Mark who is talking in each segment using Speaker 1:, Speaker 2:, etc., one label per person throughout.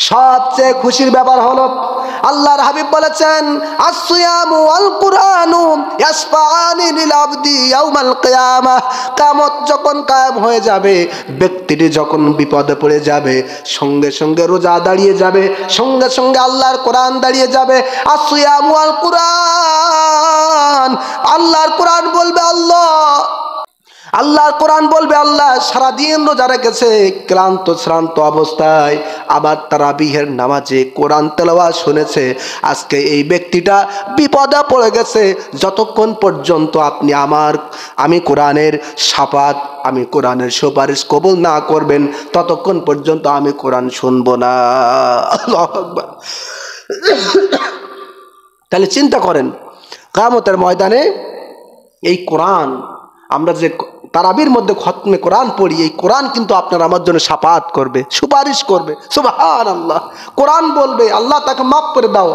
Speaker 1: সবচেয়ে খুশির ব্যাপার হলো আল্লাহর হাবিব বলেছেন, আসসিয়ামু ওয়াল কুরআনু ইয়াসফাআনি লিল আবদি ইয়াউমাল কিয়ামাহ। কিয়ামত যখন কায়েম হয়ে যাবে, ব্যক্তিটি যখন বিপদে পড়ে যাবে, সঙ্গে সঙ্গে রোজা দাঁড়িয়ে যাবে, সঙ্গে সঙ্গে আল্লাহর কোরআন দাঁড়িয়ে যাবে। আসসিয়ামু ওয়াল কুরআন, আল্লাহর কোরআন বলবে আল্লাহ, আল্লাহর কোরআন বলবে আল্লাহ সারাদিন রোজা রেখেছে ক্লান্ত শ্রান্ত অবস্থায়, আবার তারাবিহের নামাজে কোরআন তেলাওয়াত শুনেছে, আজকে এই ব্যক্তিটা বিপদে পড়ে গেছে। যতক্ষণ পর্যন্ত আমি কোরআনের শাফাত, আমি কোরআনের সুপারিশ কবুল না করবেন, ততক্ষণ পর্যন্ত আমি কোরআন শুনবো না। আল্লাহু আকবার। তাহলে চিন্তা করেন, কিয়ামতের ময়দানে এই কোরআন, আমরা যে তারাবির মধ্যে খতমে কোরআন পড়ি, এই কোরআন কিন্তু আপনার আমার জন্য শাফাত করবে, সুপারিশ করবে। সুবহানাল্লাহ। কোরআন বলবে আল্লাহ তাকে মাফ করে দাও,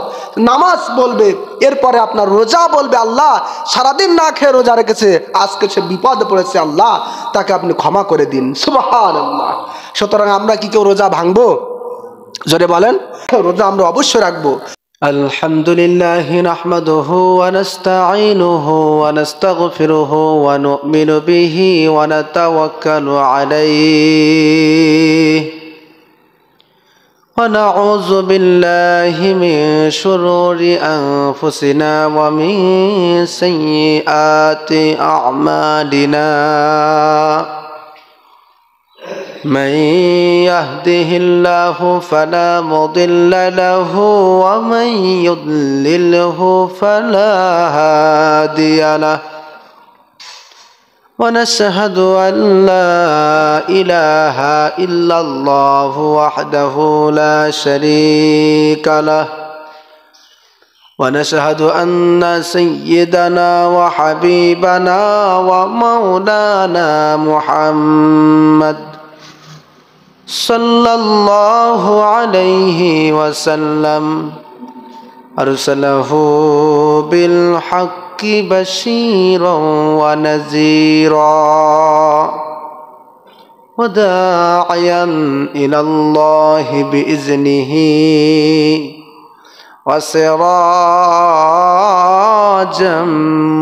Speaker 1: নামাজ বলবে, এরপরে আপনার রোজা বলবে আল্লাহ সারাদিন না খেয়ে রোজা রেখেছে, আজকে সে বিপদে পড়েছে, আল্লাহ তাকে আপনি ক্ষমা করে দিন। সুবহানাল্লাহ। সুতরাং আমরা কি কেউ রোজা ভাঙবো? জোরে বলেন। রোজা আমরা অবশ্যই রাখবো। আলহামদুলিল্লাহি নাহমাদুহু ওয়া নাস্তাঈনুহু ওয়া নাস্তাগফিরুহু ওয়া নু'মিনু বিহি ওয়া নাতাওয়াক্কালু আলাইহি ওয়া নাউযু বিল্লাহি মিন শুরুরি আনফুসিনা ওয়া মিন সাইয়্যাতি আ'মালিনা। من يهده الله فلا مضل له ومن يضلله فلا هادي له ونشهد أن لا إله إلا الله وحده لا شريك له ونشهد أن سيدنا وحبيبنا ومولانا محمد صلى الله عليه وسلم أرسله بالحق بشيرا ونذيرا وداعيا إلى الله بإذنه وسراجا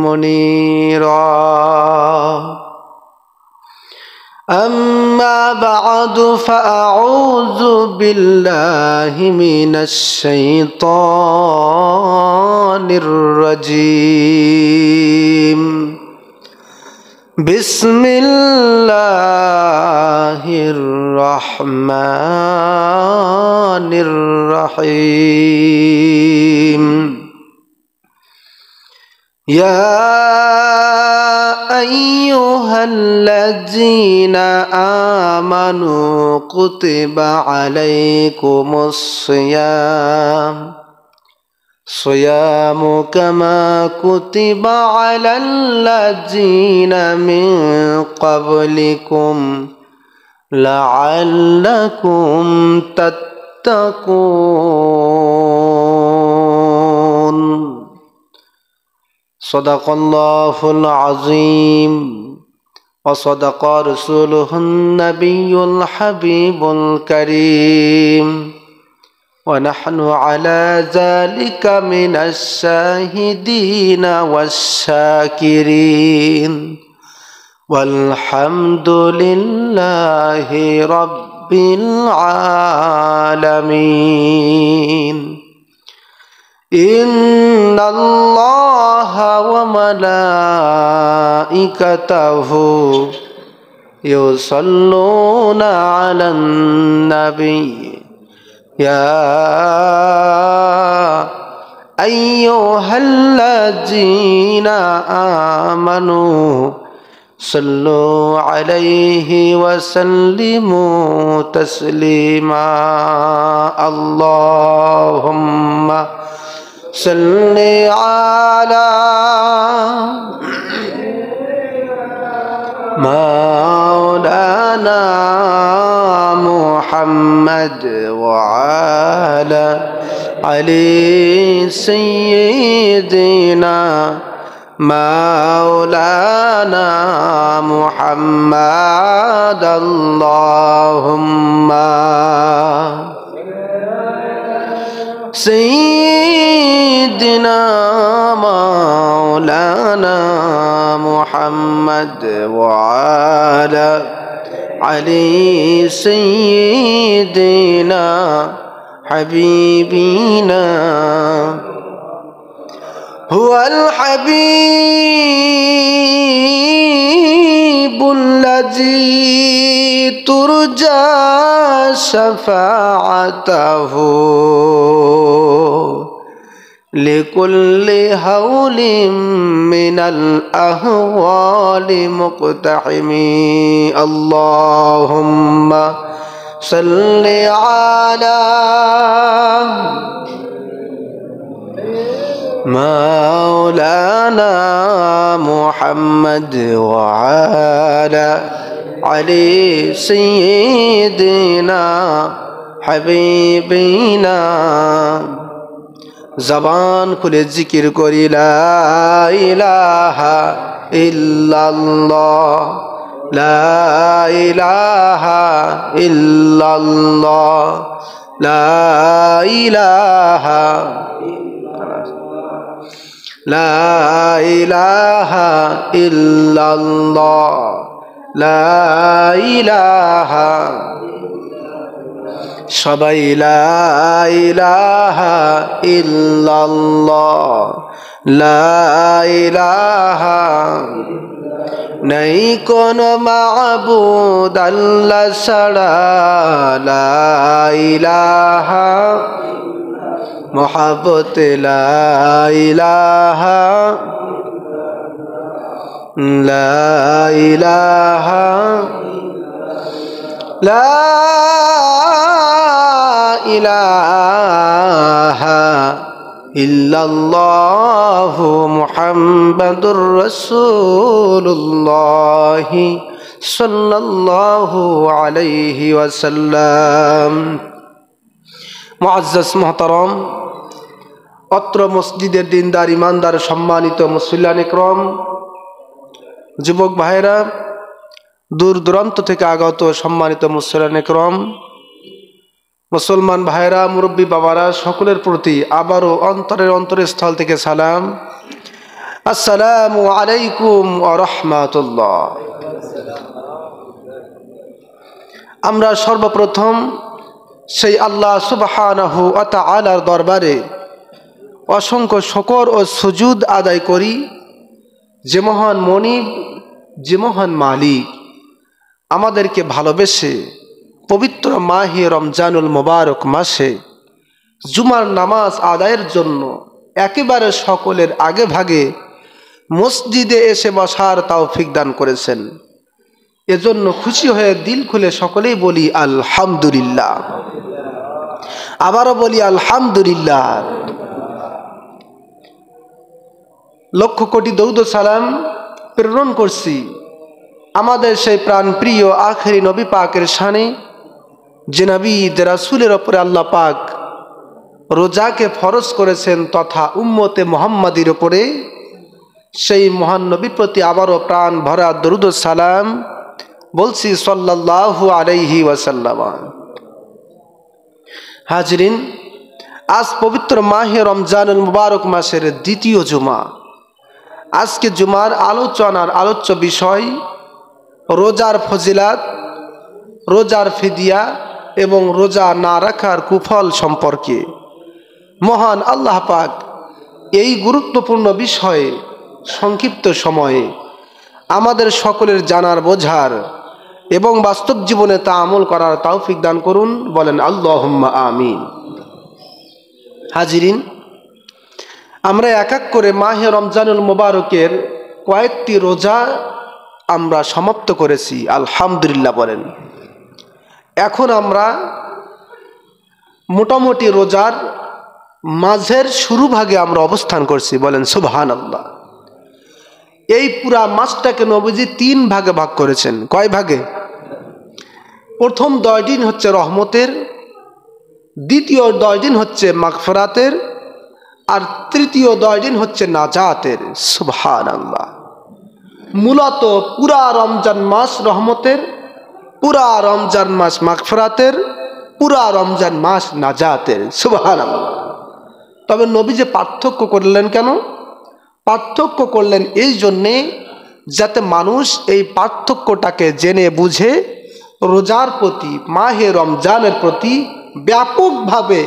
Speaker 1: منيرا. أما بعد فأعوذ بالله من الشيطان الرجيم. بسم الله الرحمن الرحيم. يا أيها الذين آمنوا كتب عليكم الصيام كما كتب على الذين من قبلكم لعلكم تتقون. صدق الله العظيم وصدق رسوله النبي الحبيب الكريم ونحن على ذلك من الشاهدين والشاكرين والحمد لله رب العالمين. إن الله وملائكته يصلون على النبي يا أيها الذين آمنوا صلوا عليه وسلموا تسليما. اللهم صل على مولانا محمد وعلى علي سيدنا مولانا محمد. اللهم سيدنا مولانا محمد وعلى علي سيدنا حبيبنا هو الحبيب الذي ترجى شفاعته لكل هول من الأهوال مقتحم اللهم صل على مولانا محمد وعلى علي سيدنا حبيبنا জবান খুলে জিকির করি লা ইলাহা ইল্লাল্লাহ লা ইলাহা ইল্লাল্লাহ লা ইলাহা লা ইলাহা ইল্লাল্লাহ লা ইলাহা সবাই লা ইলাহা ইল্লাল্লাহ লা ইলাহা নাই কোন মাবুদ আল্লাহ ছাড়া লা ইলাহা মোহাব্বত লা ইলাহা লা ইলাহা লা ইলাহা ইল্লাল্লাহু মুহাম্মাদুর রাসূলুল্লাহ সাল্লাল্লাহু আলাইহি ওয়াসাল্লাম। মুআজ্জাজ মুহতারাম, অত্র মসজিদের দিনদার ইমানদার সম্মানিত মুসল্লিয়ান ইকরাম, যুবক ভাইরা, দূর দূরান্ত থেকে আগত সম্মানিত মুসল্লিয়ান ইকরাম, মুসলমান ভাইরা, মুরব্বী বাবারা, সকলের প্রতি আবারও অন্তরের স্থল থেকে সালাম। আসসালামু আলাইকুম ওয়া রাহমাতুল্লাহ। আমরা সর্বপ্রথম সেই আল্লাহ সুবহানাহু ওয়া তাআলার দরবারে অসংখ্য শুকর ও সুজুদ আদায় করি, যে মহান মনিব, যে মহান মালিক আমাদেরকে ভালোবেসে পবিত্র মাহে রমজানুল মুবারক মাসে জুমার নামাজ আদায়ের জন্য একেবারে সকলের আগে ভাগে মসজিদে এসে বসার তৌফিক দান করেছেন। এজন্য খুশি হয়ে দিল খুলে সকলেই বলি আলহামদুলিল্লাহ। আবারও বলি আলহামদুলিল্লাহ। লক্ষ কোটি দরুদ ও সালাম প্রেরণ করছি আমাদের সেই প্রাণ প্রিয় আখেরি নবী পাকের শানে, যে নবী রাসূলের উপরে আল্লাহ পাক রোজাকে ফরজ করেছেন তথা উম্মতে মুহাম্মাদির উপরে, সেই মহান নবীর প্রতি আবারও প্রাণ ভরা দরুদ ও সালাম বলছি সাল্লাল্লাহু আলাইহি ওয়াসাল্লাম। হাজরিন, আজ পবিত্র মাহে রমজানুল মুবারক মাসের দ্বিতীয় জুমা। আজকে জুমার আলোচনার আলোচ্য বিষয় রোজার ফজিলাত, রোজার ফিদিয়া এবং রোজা না রাখার কুফল সম্পর্কে। মহান আল্লাহ পাক এই গুরুত্বপূর্ণ বিষয়ে সংক্ষিপ্ত সময়ে আমাদের সকলের জানার, বোঝার এবং বাস্তব জীবনে তা আমল করার তৌফিক দান করুন, বলেন আল্লাহুম্মা আমিন। হাজিরিন, আমরা এক এক করে মাহে রমজানুল মুবারকের কয়েকটি রোজা আমরা সমাপ্ত করেছি, আলহামদুলিল্লাহ বলেন। এখন আমরা মোটামুটি রোজার মাঝের শুরু ভাগে আমরা অবস্থান করছি, বলেন সুবহানাল্লাহ। এই পুরা মাসটাকে নবীজি 3 ভাগে ভাগ করেছেন। কয় ভাগে? প্রথম 10 দিন হচ্ছে রহমতের, দ্বিতীয় 10 দিন হচ্ছে মাগফিরাতের, আর তৃতীয় 10 দিন হচ্ছে নাজাতের। সুবহানাল্লাহ। মূলত পুরা রমজান মাস রহমতের, পুরা রমজান মাস মাগফিরাতের, পুরা রমজান মাস নাজাতের। সুবহানাল্লাহ। তবে নবী যে পার্থক্য করলেন কেন? পার্থক্য করলেন এই জন্যে যাতে মানুষ এই পার্থক্যটাকে জেনে বুঝে রোজার প্রতি, মাহে রমজানের প্রতি ব্যাপকভাবে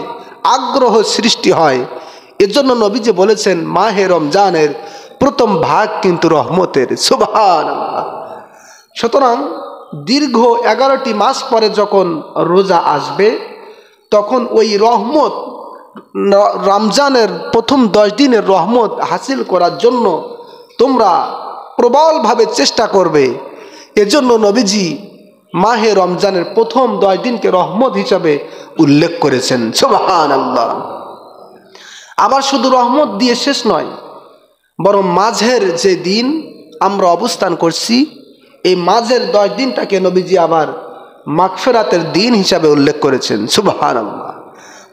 Speaker 1: আগ্রহ সৃষ্টি হয়। এজন্য নবী যে বলেছেন মাহে রমজানের প্রথম ভাগ কিন্তু রহমতের। সুবহানাল্লাহ। সুতরাং দীর্ঘ 11টি মাস পরে যখন রোজা আসবে তখন ওই রহমত, রমজানের প্রথম 10 দিনের রহমত হাসিল করার জন্য তোমরা প্রবলভাবে চেষ্টা করবে। এজন্য নবীজি মাহে রমজানের প্রথম 10 দিনকে রহমত হিসাবে উল্লেখ করেছেন। সুবহানাল্লাহ। আবার শুধু রহমত দিয়ে শেষ নয়, বরং মাঝের যে দিন আমরা অবস্থান করছি এই মাঝের 10 দিনটাকে নবীজি আবার মাগফিরাতের দিন হিসাবে উল্লেখ করেছেন। সুবহানাল্লাহ।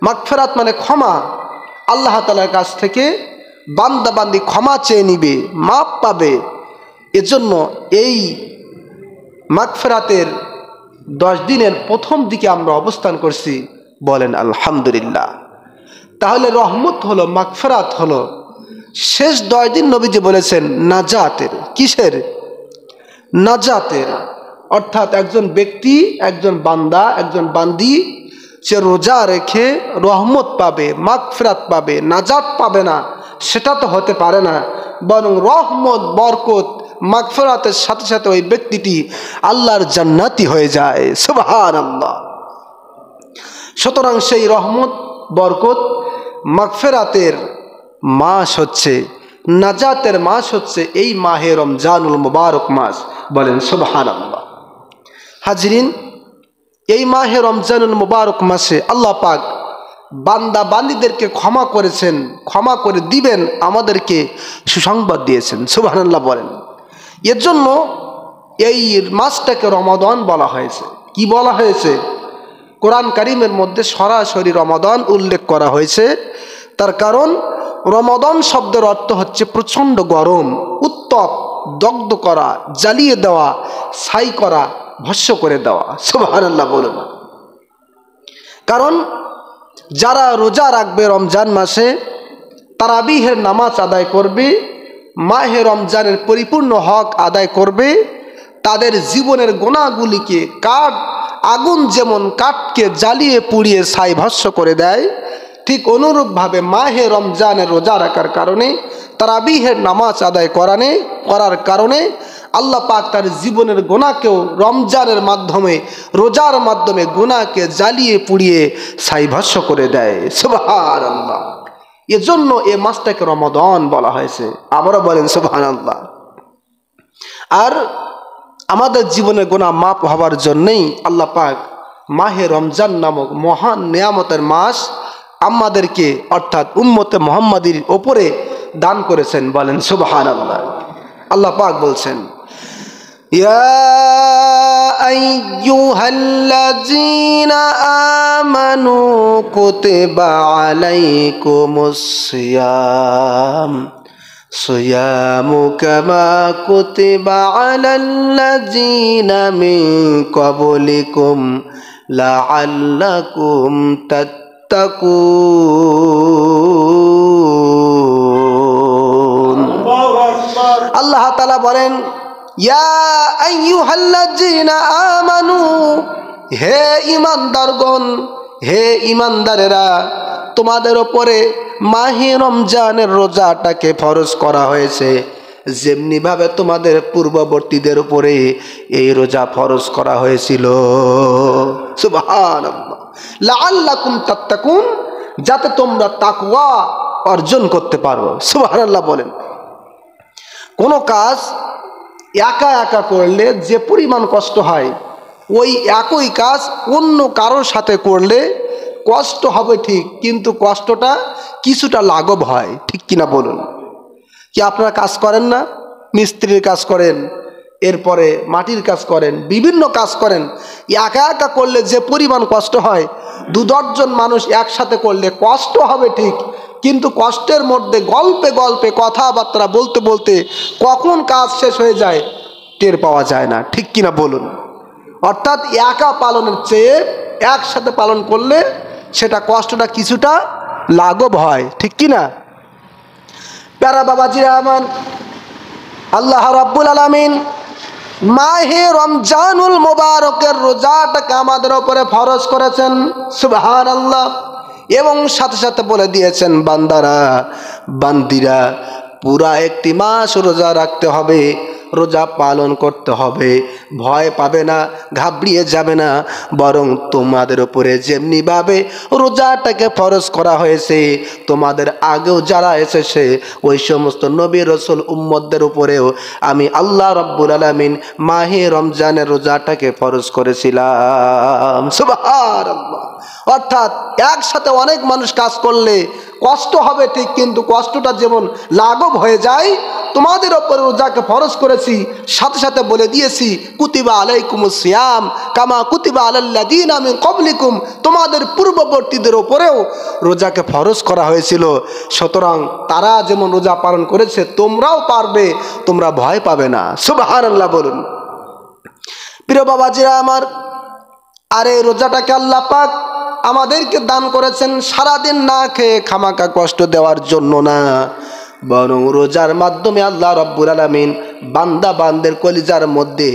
Speaker 1: মাগফিরাত মানে ক্ষমা। আল্লাহ তাআলার কাছ থেকে বান্দা বান্দি ক্ষমা চেয়ে নিবে, মাপ পাবে। এজন্য এই মাগফিরাতের 10 দিনের প্রথম দিকে আমরা অবস্থান করছি, বলেন আলহামদুলিল্লাহ। তাহলে রহমত হলো, মাগফিরাত হলো। শেষ 10 দিন নবীজি বলেছেন নাজাতের। কিসের? নাজাতের। অর্থাৎ একজন ব্যক্তি, একজন বান্দা, একজন বান্দি সে রোজা রেখে রহমত পাবে, মাগফিরাত পাবে, নাজাত পাবে না সেটা তো হতে পারে না, বরং রহমত, বরকত, মাগফিরাতের সাথে সাথে ওই ব্যক্তিটি আল্লাহর জান্নাতি হয়ে যায়। সুবহানাল্লাহ। সুতরাং সেই রহমত, বরকত, মাগফিরাতের মাস হচ্ছে, নাজাতের মাস হচ্ছে এই মাহে রমজানুল মুবারক মাস, বলেন সুবহানাল্লাহ। হাজরিন, এই মাহে রমজানুল মুবারক মাসে আল্লাহ পাক বান্দা বান্দীদেরকে ক্ষমা করেছেন, ক্ষমা করে দিবেন, আমাদেরকে সুসংবাদ দিয়েছেন। সুবহানাল্লাহ বলেন। এর জন্য এই মাসটাকে রমাদান বলা হয়েছে। কি বলা হয়েছে? কোরআন কারীমের মধ্যে সরাসরি রমাদান উল্লেখ করা হয়েছে। তার কারণ রমাদান শব্দের অর্থ হচ্ছে প্রচণ্ড গরম, উত্তপ, দগ্ধ করা, জ্বালিয়ে দেওয়া, ছাই করা, ভস্ম করে দেওয়া। সুবহানাল্লাহ বলুন। কারণ যারা রোজা রাখবে রমজান মাসে, তারাবিহের নামাজ আদায় করবে, মাহে রমজানের পরিপূর্ণ হক আদায় করবে, তাদের জীবনের গুনাহগুলিকে আগুন যেমন কাঠকে জ্বালিয়ে পুড়িয়ে ছাই ভস্ম করে দেয়, ঠিক অনুরূপভাবে মাহে রমজানের রোজা রাখার কারণে, তারাবিহের নামাজ আদায় করার কারণে আল্লাহ পাক তার জীবনের গুনাহকেও রমজানের মাধ্যমে, রোজার মাধ্যমে গুনাহকে জ্বালিয়ে পুড়িয়ে ছাই ভস্ম করে দেয়। সুবহানাল্লাহ। এজন্য এই মাসটাকে রমাদান বলা হয়েছে। আবারও বলেন সুবহানাল্লাহ। আর আমাদের জীবনের গুনাহ মাপ হওয়ার জন্যই আল্লাহ পাক মাহে রমজান নামক মহান নিয়ামতের মাস আমাদেরকে, অর্থাৎ উম্মতে মুহাম্মাদির ওপরে দান করেছেন, বলেন সুবহানাল্লাহ। আল্লাহ পাক বলছেন, ইয়া আইয়ুহাল্লাযীনা আমানু কুতিবা আলাইকুমুস সিয়াম সিয়ামু কামা কুতিবা আলাল্লাযীনা মিন ক্বাবলিকুম লাআল্লাকুম তাত্তাকুন। আল্লাহ তাআলা বলেন, ইয়া আইয়ুহাল্লাযীনা আমানু, হে ঈমানদারগণ, হে ঈমানদারেরা, তোমাদের উপরে মাহে রমজানের রোজাটাকে ফরজ করা হয়েছে, যেমনি ভাবে তোমাদের পূর্ববর্তীদের উপরে এই রোজা ফরজ করা হয়েছিল। সুবহানাল্লাহ। লাআল্লাকুম তাত্তাকুন, যাতে তোমরা তাকওয়া অর্জন করতে পারো। সুবহানাল্লাহ বলেন। কোন কাজ একা একা করলে যে পরিমাণ কষ্ট হয়, ওই একই কাজ অন্য কারোর সাথে করলে কষ্ট হবে ঠিক, কিন্তু কষ্টটা কিছুটা লাঘব হয়। ঠিক কিনা বলুন? কি আপনারা কাজ করেন না? মিস্ত্রির কাজ করেন, এরপরে মাটির কাজ করেন, বিভিন্ন কাজ করেন। একা একা করলে যে পরিমাণ কষ্ট হয়, 2-10 জন মানুষ একসাথে করলে কষ্ট হবে ঠিক, কিন্তু কষ্টের মধ্যে গল্পে গল্পে কথাবার্তা বলতে বলতে কখন কাজ শেষ হয়ে যায় টের পাওয়া যায় না। ঠিক কিনা বলুন? অর্থাৎ একা পালনের চেয়ে একসাথে পালন করলে সেটা কষ্টটা কিছুটা লাঘব হয়, ঠিক কি না? প্যারা বাবাজিরা আমার, আল্লাহ রাব্বুল আলামিন মাহে রমজানুল মোবারকের রোজাটাকে আমাদের উপরে ফরজ করেছেন, সুবহানাল্লাহ। এবং সাথে সাথে বলে দিয়েছেন, বান্দারা বান্দিরা পুরা একটি মাস রোজা রাখতে হবে, রোজা পালন করতে হবে, ভয় পাবে না, ঘাবড়িয়ে যাবে না, বরং তোমাদের উপরে যেমনিভাবে রোজাটাকে ফরজ করা হয়েছে তোমাদের আগেও যারা এসেছে ওই সমস্ত নবী রাসূল উম্মতদের উপরেও আমি আল্লাহ রাব্বুল আলামিন মাহে রমজানের রোজাটাকে ফরজ করেছিলাম, সুবহানাল্লাহ। অর্থাৎ একসাথে অনেক মানুষ কাজ করলে কষ্ট হবে ঠিক, কিন্তু কষ্টটা যেমন লাঘব হয়ে যায়, তোমাদের ওপরে রোজাকে ফরজ করেছি, সাথে সাথে বলে দিয়েছি কুতিবা আলাইকুমুস সিয়াম কামা কুতিবা আলাল্লাযীনা মিন ক্বাবলিকুম, তোমাদের পূর্ববর্তীদের ওপরেও রোজাকে ফরজ করা হয়েছিল, সুতরাং তারা যেমন রোজা পালন করেছে তোমরাও পারবে, তোমরা ভয় পাবে না, সুবহানাল্লাহ বলুন। প্রিয় বাবাজিরা আমার, আর এই রোজাটাকে আল্লাহ পাক আমাদেরকে দান করেছেন সারাদিন না খেয়ে খামাকা কষ্ট দেওয়ার জন্য না, বরং রোজার মাধ্যমে আল্লাহ রাব্বুল আলামিন বান্দা বান্দের কলিজার মধ্যে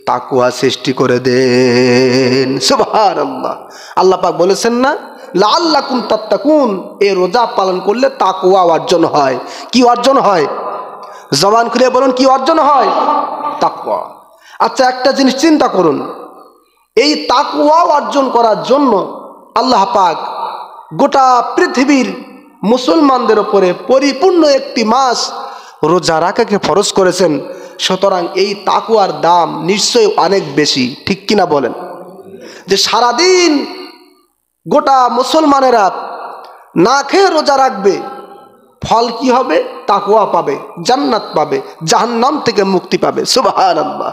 Speaker 1: তাকওয়া সৃষ্টি করে দেন, সুবহানাল্লাহ। আল্লাহ পাক বলেছেন না, লাআল্লাকুম তাত্তাকুন, এই রোজা পালন করলে তাকওয়া অর্জন হয়। কি অর্জন হয়? জবান খুলে বলুন, কি অর্জন হয়? তাকওয়া। আচ্ছা, একটা জিনিস চিন্তা করুন, এই তাকওয়া অর্জন করার জন্য আল্লাহ পাক গোটা পৃথিবীর মুসলমানদের উপরে পরিপূর্ণ একটি মাস রোজা রাখাকে ফরজ করেছেন, সুতরাং এই তাকওয়ার দাম নিশ্চয়ই অনেক বেশি, ঠিক কিনা বলেন? যে সারাদিন গোটা মুসলমানেরা না খেয়ে রোজা রাখবে, ফল কি হবে? তাকওয়া পাবে, জান্নাত পাবে, জাহান্নাম থেকে মুক্তি পাবে, সুবহানাল্লাহ।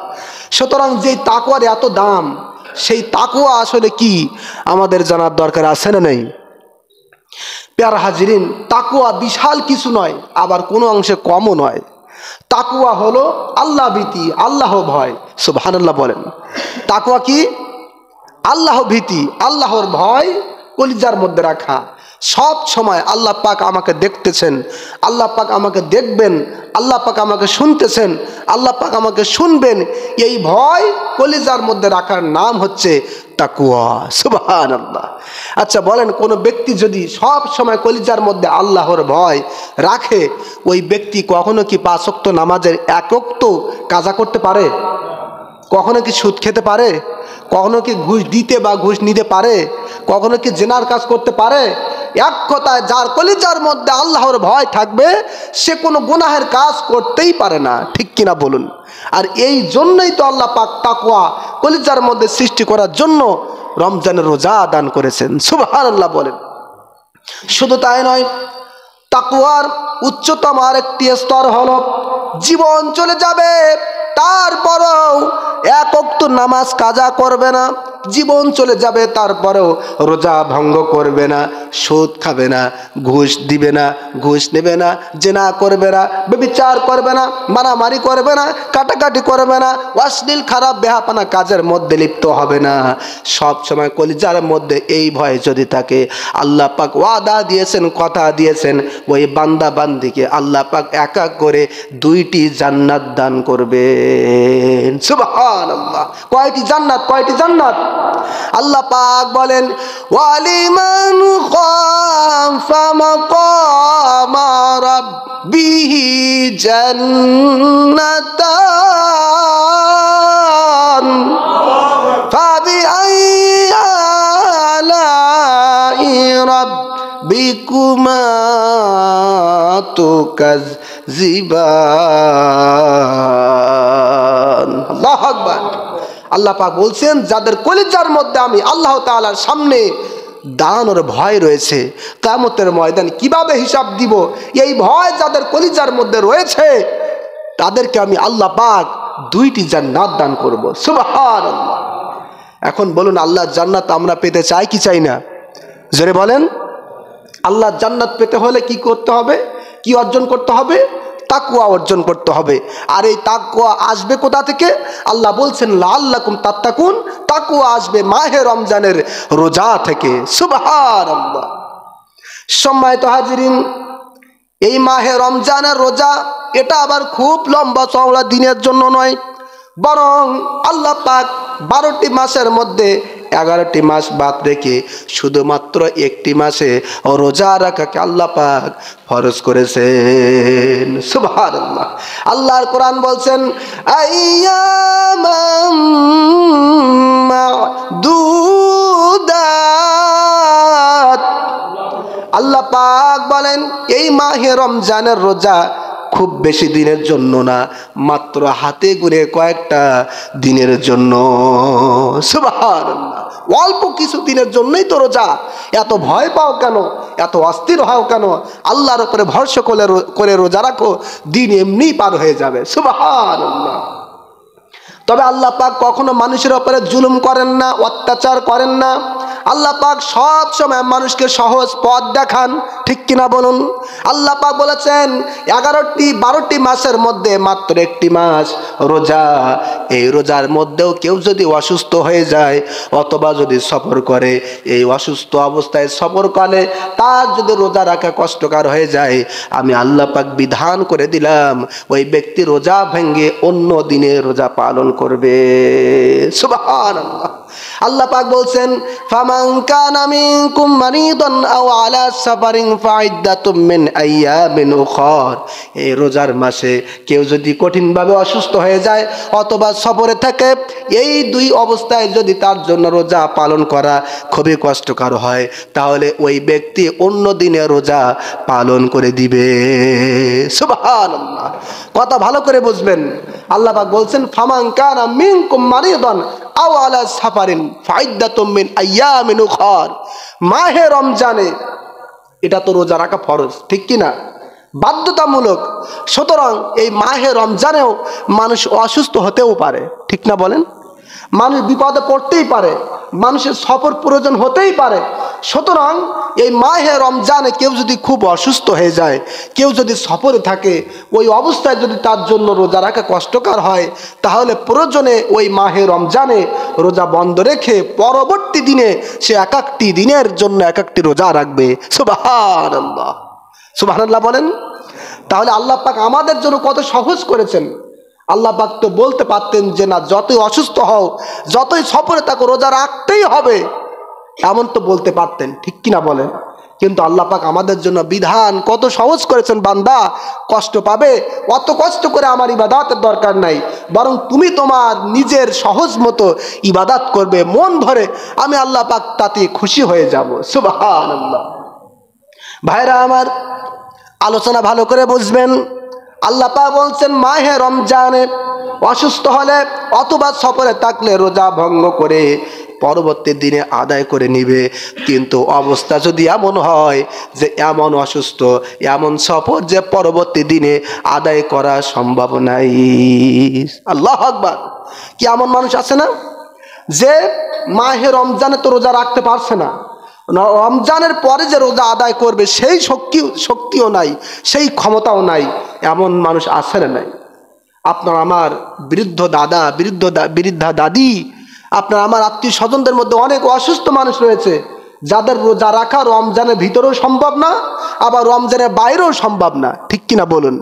Speaker 1: সুতরাং যেই তাকওয়ার এত দাম, সেই তাকওয়া আসলে কি আমাদের জানার দরকার আছে না নেই? প্যারা হাজিরিন, তাকওয়া বিশাল কিছু নয়, আবার কোনো অংশে কমও নয়। তাকওয়া হলো আল্লাহ ভীতি, আল্লাহ ভয়, সুবহানাল্লাহ বলেন। তাকওয়া কি? আল্লাহ ভীতি, আল্লাহর ভয় কলিজার মধ্যে রাখা। সব সময় আল্লাহ পাক আমাকে দেখতেছেন, আল্লাহ পাক আমাকে দেখবেন, আল্লাহ পাক আমাকে শুনতেছেন, আল্লাহ পাক আমাকে শুনবেন, এই ভয় কলিজার মধ্যে রাখার নাম হচ্ছে তাকওয়া, সুবহানাল্লাহ। আচ্ছা বলেন, কোনো ব্যক্তি যদি সব সময় কলিজার মধ্যে আল্লাহর ভয় রাখে, ওই ব্যক্তি কখনো কি 5 ওয়াক্ত নামাজের 1 ওয়াক্ত কাজা করতে পারে? কখনো কি সুদ খেতে পারে? কখনো কি ঘুষ দিতে বা ঘুষ নিতে পারে? কখনো কি জেনার কাজ করতে পারে? এক কথায়, যার কলিজার মধ্যে আল্লাহর ভয় থাকবে সে কোনো গুনাহের কাজ করতেই পারে না, ঠিক কিনা বলুন? আর এই জন্যই তো আল্লাহ পাক তাকওয়া কলিজার মধ্যে সৃষ্টি করার জন্য রমজানের রোজা দান করেছেন, সুবহানাল্লাহ বলেন। শুধু তাই নয়, তাকওয়ার উচ্চতম আরেকটি স্তর হলো জীবন চলে যাবে তারপরেও 1 ওয়াক্ত নামাজ কাজা করবে না, জীবন চলে যাবে তারপরেও রোজা ভঙ্গ করবে না, সুদ খাবে না, ঘুষ দিবে না, ঘুষ নেবে না, জেনা করবে না, ব্যভিচার করবে না, মারামারি করবে না, কাটাকাটি করবে না, অশ্লীল খারাপ বেহাপানা কাজের মধ্যে লিপ্ত হবে না। সব সময় কলিজার মধ্যে এই ভয় যদি থাকে, আল্লাহ পাক ওয়াদা দিয়েছেন, কথা দিয়েছেন, ওই বান্দা বান্দিকে আল্লাহ পাক এক এক করে 2টি জান্নাত দান করবেন, সুবহানাল্লাহ। কয়টি জান্নাত? কয়টি জান্নাত? আল্লাহ পাক বলেন, ওয়ালিমান খাফা মাকামা রাব্বিহি জান্নাতান ফাবিআইয়ি আলাই রাব্বিকুমা তুকাযযিবান। আল্লাহু আকবার। আল্লাহ পাক বলছেন, যাদের কলিজার মধ্যে আমি আল্লাহ তাআলার সামনে দাঁড়ানোর ভয় রয়েছে, কিয়ামতের ময়দান কিভাবে হিসাব দিব, এই ভয় যাদের কলিজার মধ্যে রয়েছে তাদেরকে আমি আল্লাহ পাক 2টি জান্নাত দান করব, সুবহানাল্লাহ। এখন বলুন, আল্লাহর জান্নাত আমরা পেতে চাই কি চাই না? জোরে বলেন। আল্লাহর জান্নাত পেতে হলে কি করতে হবে? কি অর্জন করতে হবে? তাকওয়া অর্জন করতে হবে। আর এই তাকওয়া আসবে কোথা থেকে? আল্লাহ বলছেন, লাআল্লাকুম তাত্তাকুন, তাকওয়া আসবে মাহে রমজানের রোজা থেকে, সুবহানাল্লাহ। সম্মানিত হাজিরিন, এই মাহে রমজানের রোজা এটা আবার খুব লম্বা চওড়া দিনের জন্য নয়, বরং আল্লাহ পাক 12টি মাসের মধ্যে 11টি মাস বাদ রেখে শুধুমাত্র একটি মাসে রোজা রাখাকে আল্লাহ পাক ফরজ করেছেন। সুবহানাল্লাহ। আল্লাহর কোরআন বলছেন আইয়ামাম মা'দুদাত। আল্লাহ পাক বলেন এই মাহে রমজানের রোজা খুব বেশি দিনের জন্য না, মাত্র হাতে গুনে কয়েকটা দিনের জন্য। সুবহানাল্লাহ। অল্প কিছু দিনের জন্যই তো রোজা। এত ভয় পাও কেন, এত অস্থির হও কেন? আল্লাহর উপরে ভরসা করে রোজা রাখো, দিন এমনি পার হয়ে যাবে। সুবহানাল্লাহ। তবে আল্লাহ পাক কখনো মানুষের উপরে জুলুম করেন না, অত্যাচার করেন না। আল্লাহ পাক সব সময় মানুষকে সহজ পথ দেখান, ঠিক কিনা বলুন? আল্লাহ পাক বলেছেন 12টি মাসের মধ্যে মাত্র একটি মাস রোজা। এই রোজার মধ্যেও কেউ যদি অসুস্থ হয়ে যায় অথবা যদি সফর করে, এই অসুস্থ অবস্থায় সফর করে তার যদি রোজা রাখা কষ্টকর হয়ে যায়, আমি আল্লাহ পাক বিধান করে দিলাম ওই ব্যক্তি রোজা ভেঙে অন্য দিনে রোজা পালন করবে। সুবহানাল্লাহ। আল্লাহ পাক বলছেন ফামান কানা মিনকুম মারিদান আও আলা সাফারিন ফাইদ্দাতুম মিন আইয়ামিন উখর। এই রোজার মাসে কেউ যদি কঠিনভাবে অসুস্থ হয়ে যায় অথবা সফরে থাকে, এই দুই অবস্থায় যদি তার জন্য রোজা পালন করা খুবই কষ্টকর হয়, তাহলে ওই ব্যক্তি অন্য দিনে রোজা পালন করে দিবে। সুবহানাল্লাহ। কথা ভালো করে বুঝবেন। আল্লাহ পাক বলছেন ফামান কানা মিনকুম মারিদান আও আলা সাফারিন ফাইদ্দাতুম মিন আইয়ামিন উখর। মাহে রমজানে এটা তো রোজা রাখা ফরজ, ঠিক কি না? বাধ্যতামূলক। সুতরাং এই মাহে রমজানেও মানুষ অসুস্থ হতেও পারে, ঠিক না বলেন? মানুষ বিপদে পড়তেই পারে, মানুষের সফর প্রয়োজন হতেই পারে। সুতরাং এই মাহে রমজানে কেউ যদি খুব অসুস্থ হয়ে যায়, কেউ যদি সফরে থাকে, ওই অবস্থায় যদি তার জন্য রোজা রাখা কষ্টকর হয়, তাহলে প্রয়োজনে ওই মাহে রমজানে রোজা বন্ধ রেখে পরবর্তী দিনে সে এক একটি দিনের জন্য এক একটি রোজা রাখবে। সুবহানাল্লাহ। সুবহানাল্লাহ বলেন। তাহলে আল্লাহ পাক আমাদের জন্য কত সহজ করেছেন। আল্লাহ পাক তো বলতে পারতেন যে না, যতই অসুস্থ হও, যতই সফরে থাকো, রোজা রাখতেই হবে, এমন তো বলতে পারতেন, ঠিক কিনা বলেন? কিন্তু আল্লাহ পাক আমাদের জন্য বিধান কত সহজ করেছেন। বান্দা কষ্ট পাবে, অত কষ্ট করে আমার ইবাদতের দরকার নাই, বরং তুমি তোমার নিজের সহজ মতো ইবাদত করবে, মন ভরে, আমি আল্লাহ পাক তাতে খুশি হয়ে যাব। সুবহানাল্লাহ। ভাইরা আমার, আলোচনা ভালো করে বুঝবেন। আল্লাহ পাক বলছেন মাহে রমজানে অসুস্থ হলে অথবা সফরে থাকলে রোজা ভঙ্গ করে পরবর্তী দিনে আদায় করে নিবে। কিন্তু অবস্থা যদি এমন হয় যে এমন অসুস্থ, এমন সফর যে পরবর্তী দিনে আদায় করা সম্ভব নাই। আল্লাহু আকবার। কি এমন মানুষ আছে না যে মাহে রমজানে তো রোজা রাখতে পারছে না, রমজানের পরে যে রোজা আদায় করবে সেই শক্তিও নাই, সেই ক্ষমতাও নাই। এমন মানুষ আছে না নাই? আপনার আমার বৃদ্ধ দাদা, বৃদ্ধা দাদি, আপনার আমার আত্মীয় স্বজনদের মধ্যে অনেক অসুস্থ মানুষ রয়েছে যাদের রোজা রাখা রমজানের ভিতরেও সম্ভব না, আবার রমজানের বাইরেও সম্ভব না, ঠিক কিনা বলুন?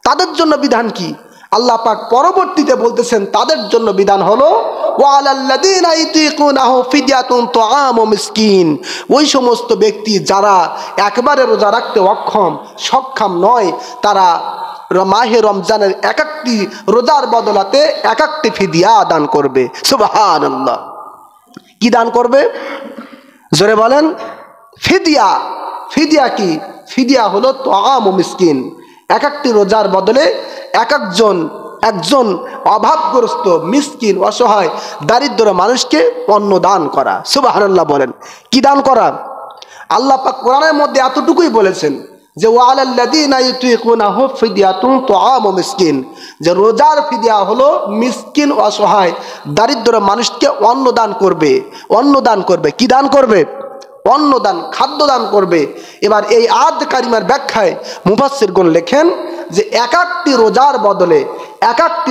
Speaker 1: তাদের জন্য বিধান কি? আল্লাহ পাক পরবর্তীতে বলতেছেন তাদের জন্য বিধান হলো ওয়ালাল্লাযীনা ইউতিকুনাহু ফিদয়াতুন তুআমু মিসকিন। ওই সমস্ত ব্যক্তি যারা একবারে রোজা রাখতে সক্ষম নয়, তারা মাহে রমজানের এক একটি রোজার বদলাতে এক একটি ফিদিয়া দান করবে। সুবহানাল্লাহ। কি দান করবে? জোরে বলেন। ফিদিয়া। ফিদিয়া কি? ফিদিয়া হলো তুআমু মিসকিন। এক একটি রোজার বদলে একজন অভাবগ্রস্ত, মিসকিন, অসহায়, দারিদ্র মানুষকে অন্ন দান করা। সুবহানাল্লাহ বলেন। কি দান করা? আল্লাহ পাক কোরআনের মধ্যে এতটুকুই বলেছেন যে ওয়ালাল্লাযীনা ইউতিকুনাহু ফিদয়াতুন তুআমু মিসকিন, যে রোজার ফিদিয়া হলো মিসকিন, অসহায়, দারিদ্র মানুষকে অন্ন দান করবে। অন্ন দান করবে। কি দান করবে? অন্ন দান, খাদ্য দান করবে। এবার এই আয়াত কারিমার ব্যাখ্যায় মুফাসসিরগণ লেখেন যে এক একটি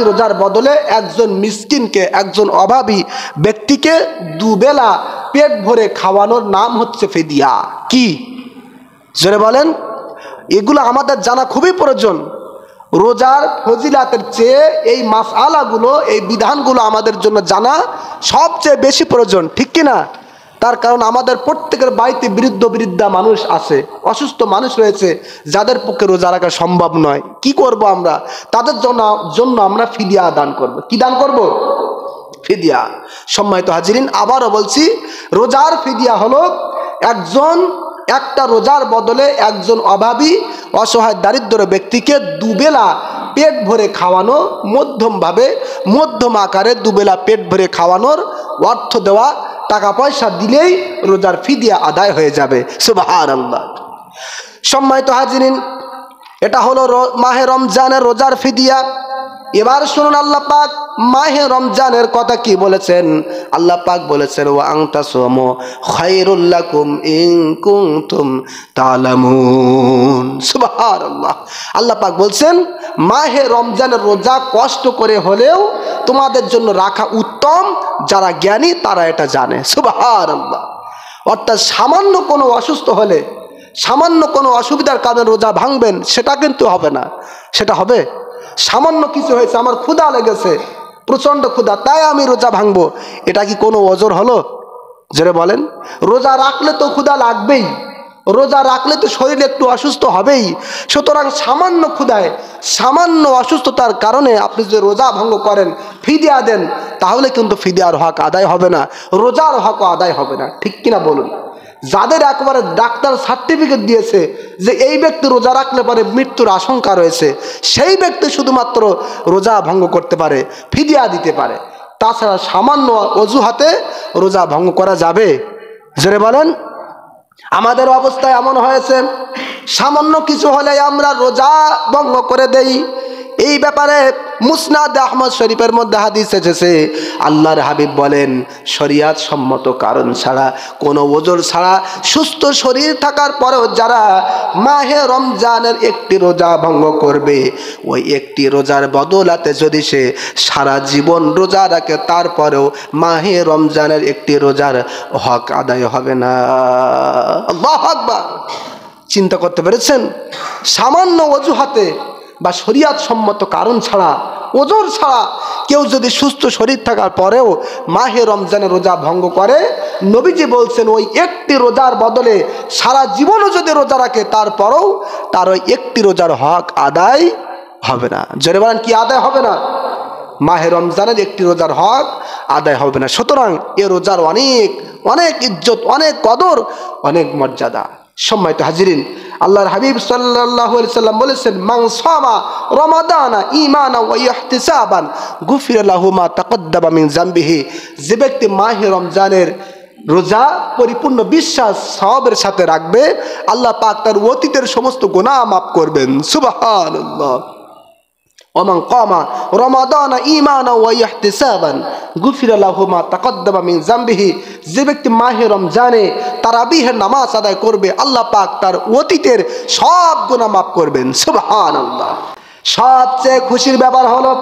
Speaker 1: রোজার বদলে একজন মিসকিনকে, একজন অভাবী ব্যক্তিকে দুবেলা পেট ভরে খাওয়ানোর নাম হচ্ছে ফিদিয়া। কি? জোরে বলেন। এগুলো আমাদের জানা খুবই প্রয়োজন। রোজার ফজিলাতের চেয়ে এই মাসআলাগুলো, এই বিধানগুলো আমাদের জন্য জানা সবচেয়ে বেশি প্রয়োজন, ঠিক কি না? তার কারণ আমাদের প্রত্যেকের বাড়িতে বৃদ্ধ বৃদ্ধা মানুষ আছে, অসুস্থ মানুষ রয়েছে, যাদের পক্ষে রোজা রাখা সম্ভব নয়। কি করব আমরা? তাদের জন্য আমরা ফিদিয়া দান করব। কি দান করব? ফিদিয়া। সম্মানিত হাজিরিন, আবারও বলছি, রোজার ফিদিয়া হলো একটা রোজার বদলে একজন অভাবী অসহায় দারিদ্র ব্যক্তিকে দুবেলা পেট ভরে খাওয়ানো, মধ্যম আকারে দুবেলা পেট ভরে খাওয়ানোর অর্থ দেওয়া, টাকা পয়সা দিলেই রোজার ফিদিয়া আদায় হয়ে যাবে। সুবহানাল্লাহ। সম্মানিত হাজিরিন, এটা হলো মাহে রমজানের রোজার ফিদিয়া। এবার শুনুন আল্লাহ পাক মাহে রমজানের কথা কি বলেছেন। আল্লাহ পাক বলেছেন, ওয়া আনতাসুমু খায়রুল লাকুম ইন কুনতুম তা'লামুন। সুবহানাল্লাহ। আল্লাহ পাক বলছেন, মাহে রমজানের রোজা কষ্ট করে হলেও তোমাদের জন্য রাখা উত্তম, যারা জ্ঞানী তারা এটা জানে। সুবহানাল্লাহ। অর্থাৎ সামান্য কোনো অসুস্থ হলে, সামান্য কোনো অসুবিধার কারণে রোজা ভাঙবেন, সেটা কিন্তু হবে না। সেটা হবে? সামান্য কিছু হয়েছে, আমার ক্ষুধা লেগেছে, প্রচণ্ড ক্ষুধা, তাই আমি রোজা ভাঙবো, এটা কি কোনো ওজর হলো? জোরে বলেন। রোজা রাখলে তো ক্ষুধা লাগবেই, রোজা রাখলে তো শরীর একটু অসুস্থ হবেই। সুতরাং সামান্য ক্ষুধায়, সামান্য অসুস্থতার কারণে আপনি যদি রোজা ভঙ্গ করেন, ফিদিয়া দেন, তাহলে কিন্তু ফিদিয়ার হক আদায় হবে না, রোজার হকও আদায় হবে না, ঠিক কিনা বলুন? যাদের একবারে ডাক্তার সার্টিফিকেট দিয়েছে যে এই ব্যক্তি রোজা রাখলে পারে মৃত্যুর আশঙ্কা রয়েছে, সেই ব্যক্তি শুধুমাত্র রোজা ভঙ্গ করতে পারে, ফিদিয়া দিতে পারে। তাছাড়া সামান্য অজুহাতে রোজা ভঙ্গ করা যাবে? জোরে বলেন। আমাদের অবস্থা এমন হয়েছে, সামান্য কিছু হলে আমরা রোজা ভঙ্গ করে দেই। এই ব্যাপারে মুসনাদ আহমদ শরীফের মধ্যে হাদিস এসেছে, আল্লাহর হাবিব বলেন, শরিয়াত সম্মত কারণ ছাড়া, কোনো ওজর ছাড়া, সুস্থ শরীর থাকার পরেও যারা মাহে রমজানের একটি রোজা ভঙ্গ করবে, ওই একটি রোজার বদলাতে যদি সে সারা জীবন রোজা রাখে, তারপরেও মাহে রমজানের একটি রোজার হক আদায় হবে না। আল্লাহু আকবার। চিন্তা করতে পেরেছেন? সামান্য অজুহাতে বা শরিয়াত সম্মত কারণ ছাড়া, ওজর ছাড়া কেউ যদি সুস্থ শরীর থাকার পরেও মাহে রমজানের রোজা ভঙ্গ করে, নবীজি বলছেন ওই একটি রোজার বদলে সারা জীবনও যদি রোজা রাখে, তারপরেও তার ওই একটি রোজার হক আদায় হবে না। জোরে বলেন, কি আদায় হবে না? মাহে রমজানের একটি রোজার হক আদায় হবে না। সুতরাং এ রোজার অনেক অনেক ইজ্জত, অনেক কদর, অনেক মর্যাদা। সম্মানিত হাজিরিন, আল্লাহর হাবিব সাল্লাল্লাহু আলাইহি সাল্লাম বলেছেন, মান সামা রমাদানা ঈমানান ওয়া ইহতিসাবান গুফিরা লাহু মা তাকদ্দামা মিন যামবিহি। যে ব্যক্তি মাহে রমজানের রোজা পরিপূর্ণ বিশ্বাস সওয়াবের সাথে রাখবে, আল্লাহ পাক তার অতীতের সমস্ত গুনাহ মাফ করবেন। সুবহানাল্লাহ। ওমান কামা রমাদানা ঈমানান ওয়া ইহতিসাবান গুফিরা লাহু মা তাকদ্দামা মিন যামবিহি। যে ব্যক্তি মাহে রমজানে তারাবিহের নামাজ আদায় করবে, আল্লাহ পাক তার অতীতের সব গুনাহ মাফ করবেন। সুবহানাল্লাহ। সবচেয়ে খুশির ব্যাপার হলো,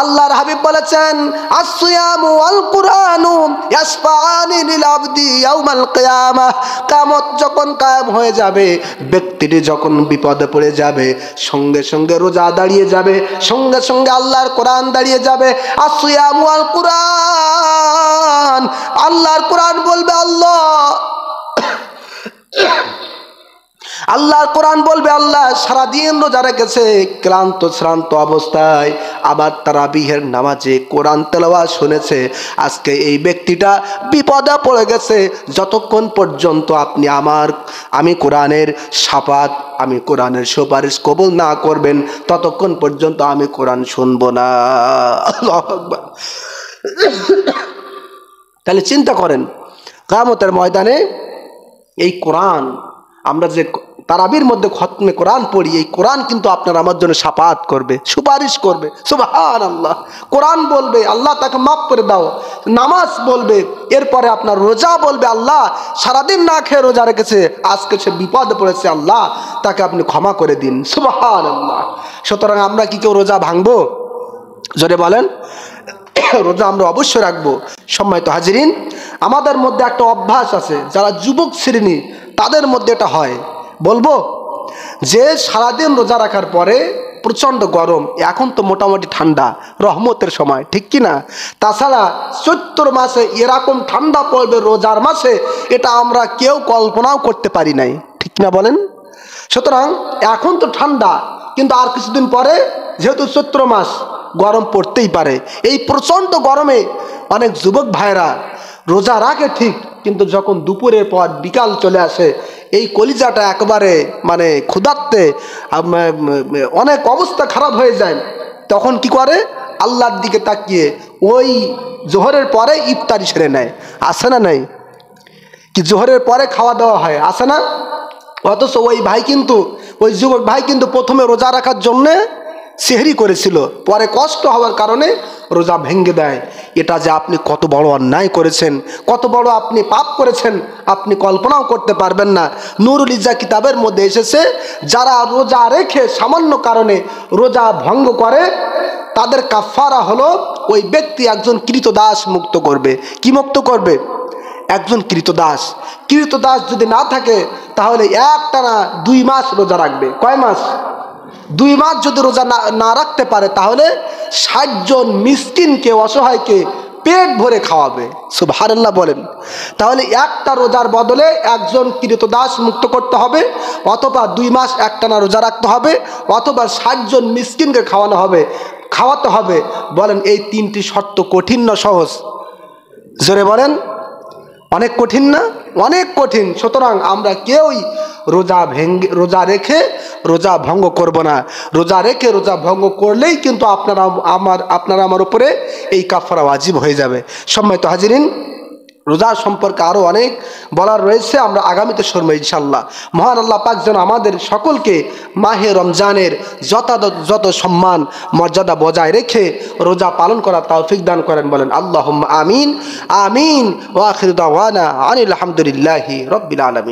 Speaker 1: আল্লাহর হাবিব বলেছেন, আসসিয়ামু ওয়াল কুরআনু ইয়াসফাআনি লিল আবদি ইয়াউমাল কিয়ামাহ। কিয়ামত যখন কায়েম হয়ে যাবে, ব্যক্তিটি যখন বিপদে পড়ে যাবে, সঙ্গে সঙ্গে রোজা দাঁড়িয়ে যাবে, সঙ্গে সঙ্গে আল্লাহর কোরআন দাঁড়িয়ে যাবে। আসসিয়ামু ওয়াল কুরআন, আল্লাহর কোরআন বলবে, আল্লাহর কোরআন বলবে, আল্লাহ সারাদিন রোজা রেখেছে, ক্লান্ত শ্রান্ত অবস্থায় আবার তারাবিহের নামাজে কোরআন তেলাওয়াত শুনেছে, আজকে এই ব্যক্তিটা বিপদে পড়ে গেছে। যতক্ষণ পর্যন্ত আমি কোরআনের শাফাত, আমি কোরআনের সুপারিশ কবুল না করবেন, ততক্ষণ পর্যন্ত আমি কোরআন শুনবো না। আল্লাহু আকবার। তাহলে চিন্তা করেন, কিয়ামতের ময়দানে এই কোরআন, আমরা যে তারাবির মধ্যে খতমে কোরআন পড়ি, এই কোরআন কিন্তু আপনার আমার জন্য শাফাত করবে, সুপারিশ করবে। সুবহানাল্লাহ। কোরআন বলবে, আল্লাহ তাকে মাফ করে দাও। নামাজ বলবে, এরপরে আপনার রোজা বলবে, আল্লাহ সারাদিন না খেয়ে রোজা রেখেছে, আজকে সে বিপদে পড়েছে, আল্লাহ তাকে আপনি ক্ষমা করে দিন। সুবহানাল্লাহ। সুতরাং আমরা কি কেউ রোজা ভাঙবো? জোরে বলেন। রোজা আমরা অবশ্যই রাখবো। সম্মানিত হাজিরিন, আমাদের মধ্যে একটা অভ্যাস আছে, যারা যুবক শ্রেণী তাদের মধ্যে এটা হয়, বলবো যে সারাদিন রোজা রাখার পরে প্রচণ্ড গরম, এখন তো মোটামুটি ঠান্ডা, রহমতের সময়, ঠিক কি না? তাছাড়া চৈত্র মাসে এরকম ঠান্ডা পড়বে রোজার মাসে, এটা আমরা কেউ কল্পনাও করতে পারি নাই, ঠিক না বলেন? সুতরাং এখন তো ঠান্ডা, কিন্তু আর কিছুদিন পরে যেহেতু চৈত্র মাস, গরম পড়তেই পারে। এই প্রচণ্ড গরমে অনেক যুবক ভাইরা রোজা রাখে ঠিক, কিন্তু যখন দুপুরের পর বিকাল চলে আসে, এই কলিজাটা একবারে মানে ক্ষুধার্তে অনেক অবস্থা খারাপ হয়ে যায়। তখন কি করে? আল্লাহর দিকে তাকিয়ে ওই জোহরের পরে ইফতারি সেরে নেয়। আসে না নাই? কি জোহরের পরে খাওয়া দাওয়া হয়, আসে না? অথচ ওই ভাই কিন্তু, ওই যুবক ভাই কিন্তু প্রথমে রোজা রাখার জন্যে সেহরি করেছিল, পরে কষ্ট হওয়ার কারণে রোজা ভেঙে দেয়। এটা যে আপনি কত বড় অন্যায় করেছেন, কত বড় আপনি পাপ করেছেন, আপনি কল্পনাও করতে পারবেন না। নুরুল ইজ্জা কিতাবের মধ্যে এসেছে, যারা রোজা রেখে সামান্য কারণে রোজা ভঙ্গ করে, তাদের কাফারা হলো ওই ব্যক্তি একজন কৃতদাস মুক্ত করবে। কি মুক্ত করবে? একজন কৃতদাস। কৃতদাস যদি না থাকে তাহলে একটানা 2 মাস রোজা রাখবে। কয় মাস? 2 মাস যদি রোজা না রাখতে পারে তাহলে 60 জন মিসকিনকে, অসহায়কে পেট ভরে খাওয়াবে। সুবহানাল্লাহ বলেন। তাহলে একটা রোজার বদলে একজন কৃতদাস মুক্ত করতে হবে, অথবা 2 মাস একটানা রোজা রাখতে হবে, অথবা 60 জন মিসকিনকে খাওয়াতে হবে। বলেন এই 3টি শর্ত কঠিন না সহজ? জোরে বলেন। অনেক কঠিন না? অনেক কঠিন। সুতরাং আমরা কেউই রোজা রেখে রোজা ভঙ্গ করব না। রোজা রেখে রোজা ভঙ্গ করলেই কিন্তু আপনারা আমার উপরে এই কাফারা ওয়াজিব হয়ে যাবে। সম্মানিত হাজিরিন, রোজা সম্পর্কে আরও অনেক বলার রয়েছে, আমরা আগামীতে শুনবো ইনশাল্লাহ। মহান আল্লাহ পাক যেন আমাদের সকলকে মাহে রমজানের যত সম্মান মর্যাদা বজায় রেখে রোজা পালন করার তৌফিক দান করেন। বলেন আল্লাহুম্মা আমিন। আমিন। ওয়া আখিরু দাওয়ানা আনিল হামদুলিল্লাহি রাব্বিল আলামিন।